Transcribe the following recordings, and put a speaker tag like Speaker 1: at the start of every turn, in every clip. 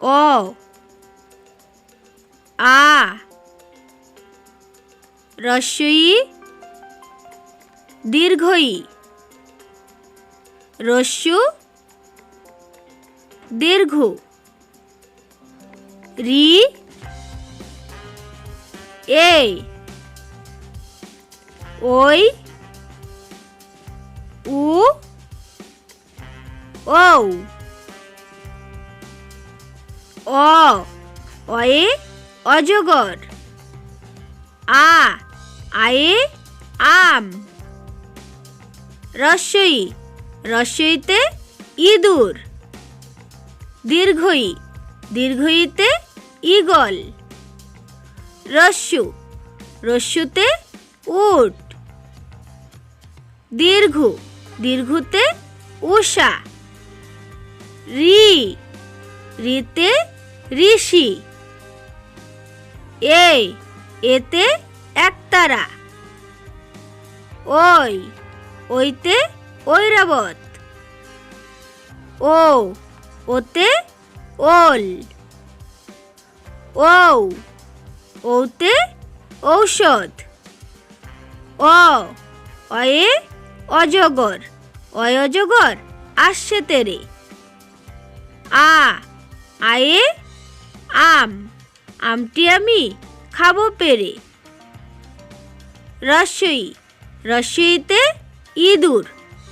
Speaker 1: অ আ রস্বই দীর্ঘই রস্যু দীর্ঘ রি এ ওই উ ঔ অ অয়ে অজগর আ আয়ে আম রস্বই রস্বইতে ইঁদুর দীর্ঘই দীর্ঘইতে ঈগল রস্যু রস্যুতে উট দীর্ঘ দীর্ঘতে উষা রি রিতে ঋষি এতে একতারা ওই ওইতে ঐরাবত ও ওতে ওল ঔ ওতে ঔষধ অ অয়ে অজগর অয় অজগর আসছে তেরে আ আয়ে আম আমটি আমি খাবো পেরে রস্বই রস্বইতে ইঁদুর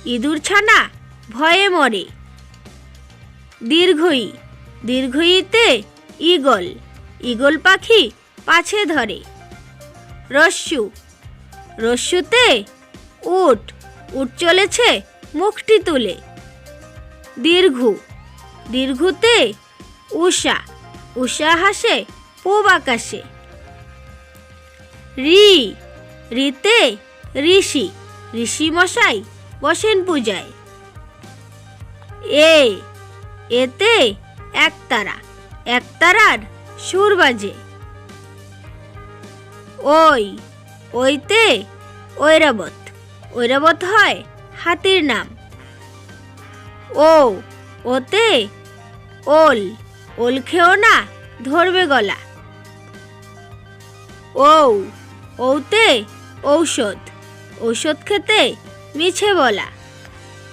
Speaker 1: ইঁদুর ছানা ভয়ে মরে দীর্ঘই দীর্ঘইতে ঈগল ঈগল পাখি পাছে ধরে রস্যু রস্যুতে উট উট চলেছে মুখটি তুলে দীর্ঘ দীর্ঘতে উষা উষা হাসে পূব আকাশে রি রিতে ঋষি ঋষি মশাই বসেন পূজায় এতে একতারা একতারার সুর বাজে ওই ওইতে ঐরাবত ঐরাবত হয় হাতির নাম ও ওতে ওল ওল খেও না ধরবে গলা ঔ ওতে ঔষধ ঔষধ খেতে মিছে বলা